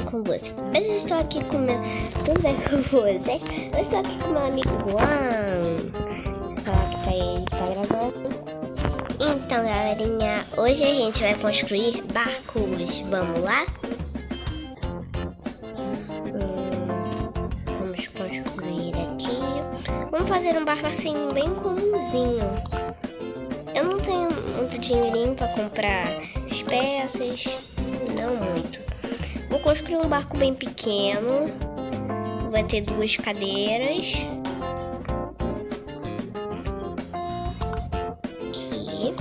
com você? Hoje eu estou aqui com meu... Tudo bem com vocês? Eu estou aqui com meu amigo Juan. Vou falar aqui pra ele, tá gravando. Então, galerinha, hoje a gente vai construir barcos. Vamos lá? Vamos construir aqui. Vamos fazer um barco assim, bem comumzinho. Eu não tenho muito dinheirinho pra comprar as peças, não muito. Vou construir um barco bem pequeno. Vai ter 2 cadeiras. Aqui.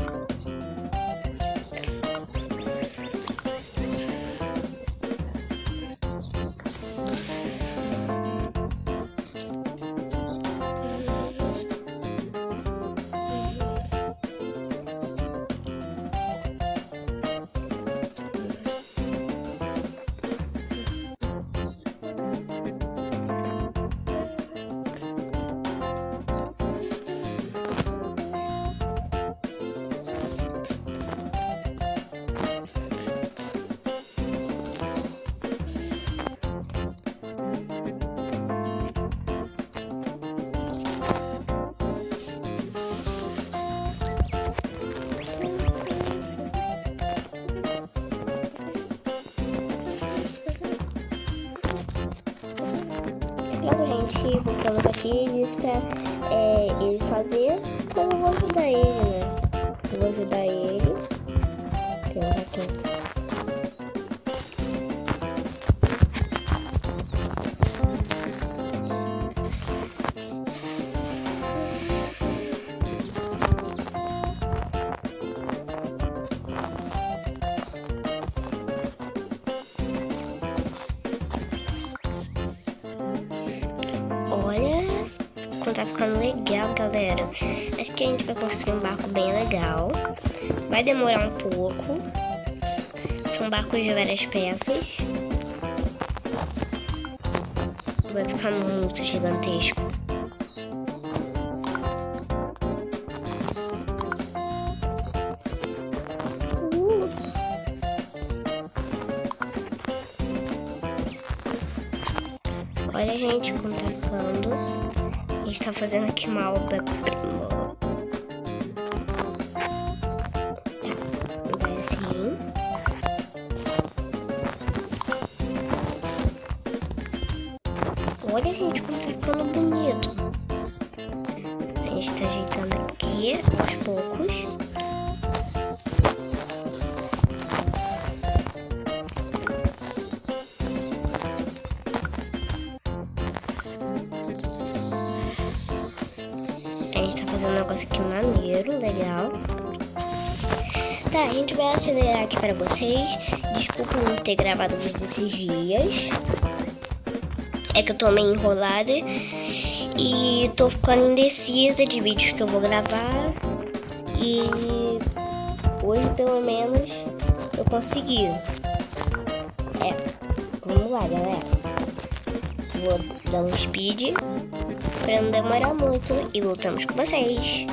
Pronto, gente, voltamos aqui e disse pra ele fazer, mas eu vou ajudar ele, né? Eu vou ajudar ele. Pronto, aqui. Olha, como tá ficando legal, galera. Acho que a gente vai construir um barco bem legal. Vai demorar um pouco. São barcos de várias peças. Vai ficar muito gigantesco. Olha, gente, como tá ficando. A gente tá fazendo aqui uma obra-prima. Tá, vai assim. Olha, gente, como tá ficando bonito. A gente tá ajeitando aqui, aos poucos. A gente tá fazendo um negócio aqui maneiro, legal. Tá, a gente vai acelerar aqui pra vocês. Desculpa não ter gravado vídeo esses dias. É que eu tô meio enrolada e tô ficando indecisa de vídeos que eu vou gravar. E hoje, pelo menos, eu consegui. Vamos lá, galera. Vou dar um speed pra não demorar muito e voltamos com vocês.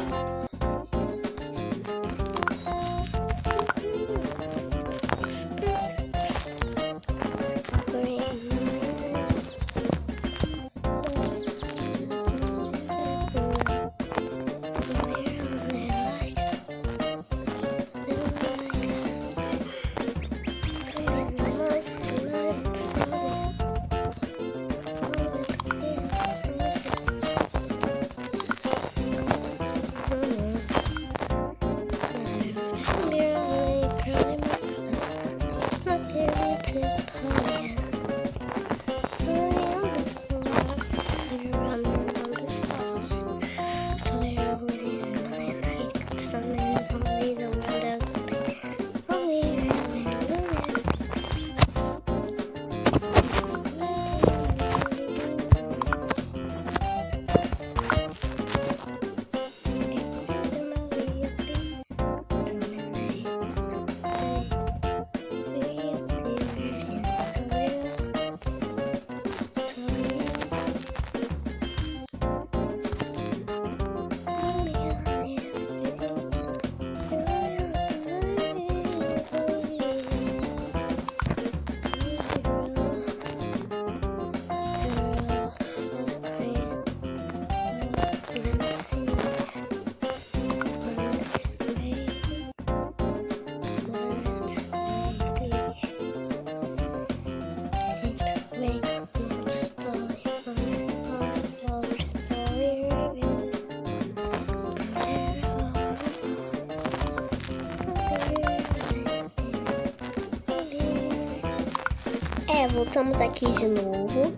voltamos aqui de novo.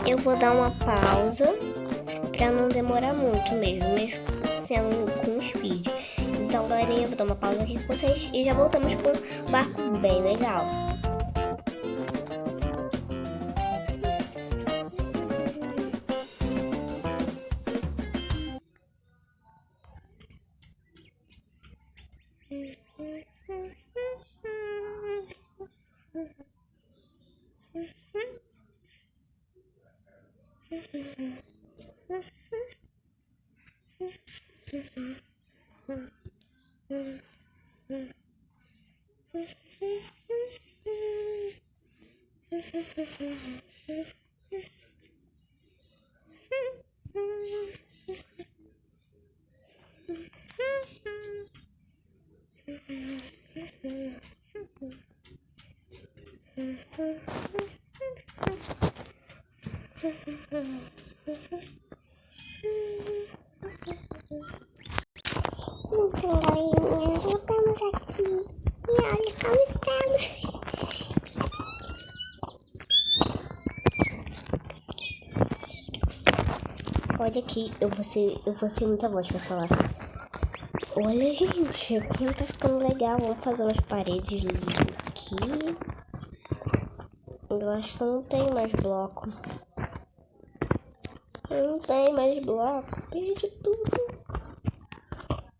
Eu vou dar uma pausa pra não demorar muito mesmo sendo com speed. Então, galerinha, eu vou dar uma pausa aqui com vocês e já voltamos com um barco bem legal. Então, galerinha, voltamos aqui. E olha como estamos. Olha aqui, eu vou ser muita voz pra falar assim. Olha, gente, como tá ficando legal. Vamos fazer umas paredes aqui. Eu acho que eu não tenho mais bloco. Eu não tenho mais bloco. Perdi tudo.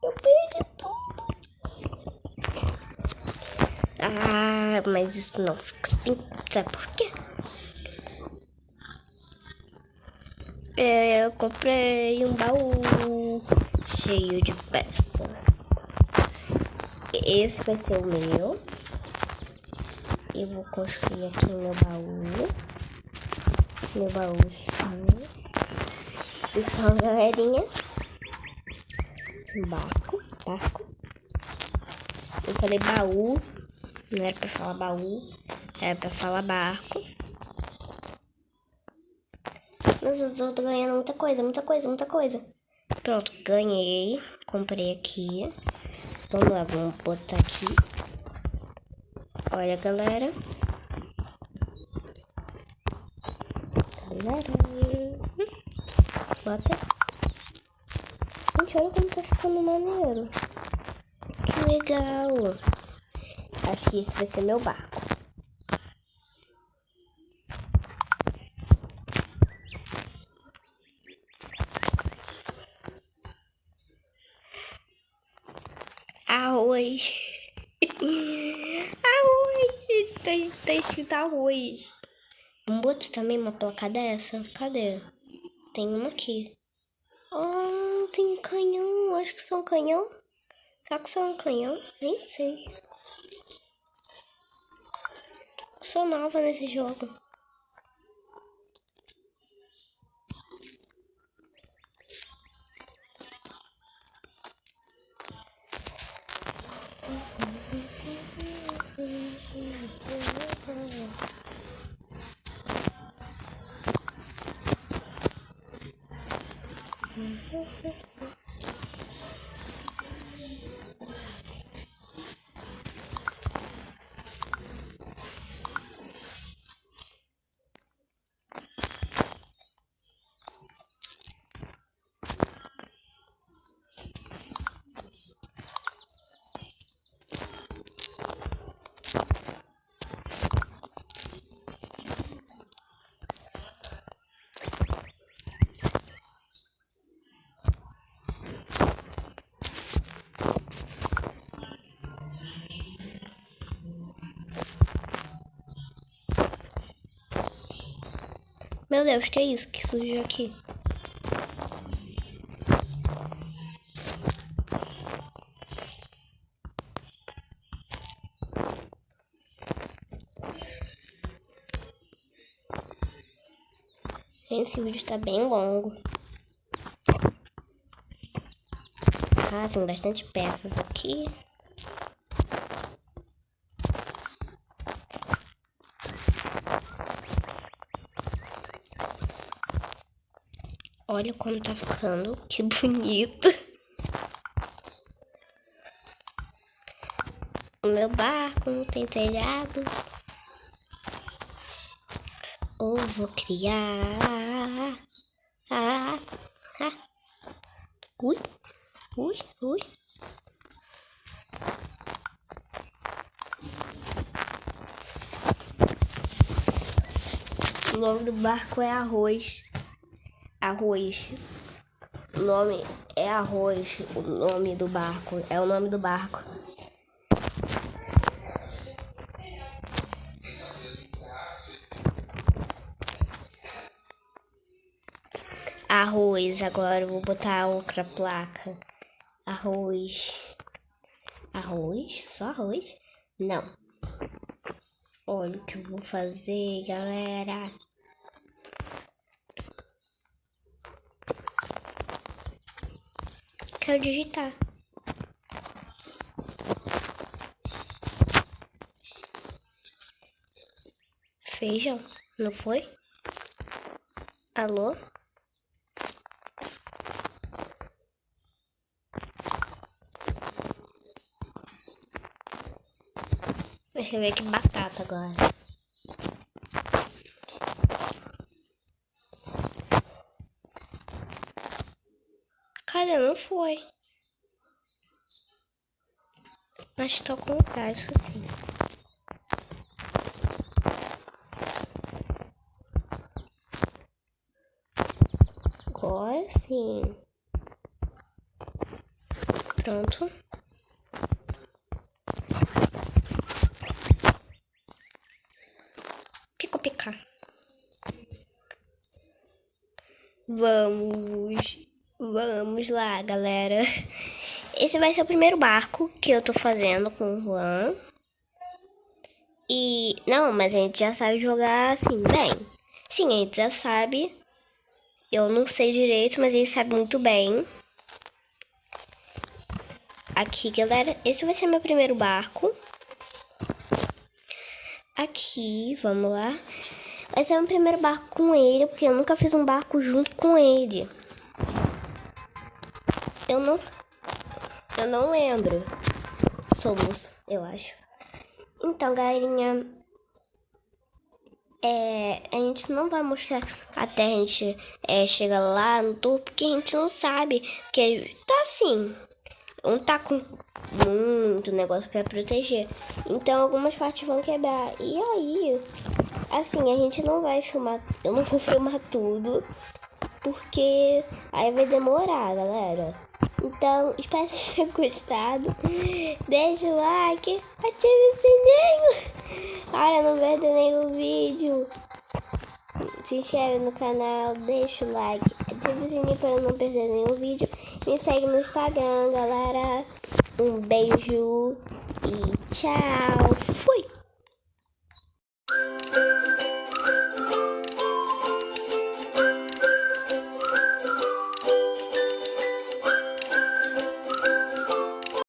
Eu perdi tudo. Ah, mas isso não fica assim. Sabe por quê? Eu comprei um baú cheio de peças. Esse vai ser o meu. Eu vou construir aqui o meu baú. Meu baú cheio. Então, galerinha. Barco. Eu falei baú. Não era pra falar baú. Era pra falar barco. Mas eu tô ganhando muita coisa. Pronto, ganhei. Comprei aqui. Vamos lá, vamos botar aqui. Olha, galera. Bota. Gente, olha como tá ficando maneiro. Que legal. Acho que esse vai ser meu barco. Arroz. Arroz, gente, tá escrito arroz. Vamos botar também uma placa dessa? Cadê? Tem uma aqui. Ah, tem um canhão. Acho que são canhão. Será que são um canhão? Nem sei. Sou nova nesse jogo. Meu Deus, que é isso que surgiu aqui? Esse vídeo tá bem longo. Ah, tem bastante peças aqui. Olha como tá ficando, que bonito. O meu barco não tem telhado. Ou vou criar. Ui, ui, ui. O nome do barco é Arroz. Arroz. O nome é Arroz. O nome do barco. É o nome do barco. Arroz. Agora eu vou botar outra placa. Arroz. Arroz? Só arroz? Não. Olha o que eu vou fazer, galera. Quero digitar. Feijão, não foi? Alô? Vou escrever aqui batata agora. Cadê? Não foi. Mas tô com traço, sim. Agora sim. Pronto. Picar. Vamos lá, galera. Esse vai ser o primeiro barco que eu tô fazendo com o Juan. E não, mas a gente já sabe jogar assim, bem. Sim, a gente já sabe. Eu não sei direito, mas ele sabe muito bem. Aqui, galera, esse vai ser meu primeiro barco. Aqui, vamos lá. Vai ser meu primeiro barco com ele, porque eu nunca fiz um barco junto com ele. Eu não lembro. Somos, eu acho. Então, galerinha, a gente não vai mostrar até a gente chegar lá no topo, porque a gente não sabe. Porque tá assim, não tá com muito negócio pra proteger. Então, algumas partes vão quebrar. E aí, assim, a gente não vai filmar. Eu não vou filmar tudo, porque aí vai demorar, galera. Então, espero que vocês tenham gostado. Deixa o like, ative o sininho para não perder nenhum vídeo. Se inscreve no canal, deixa o like, ative o sininho para não perder nenhum vídeo. Me segue no Instagram, galera. Um beijo e tchau. Fui!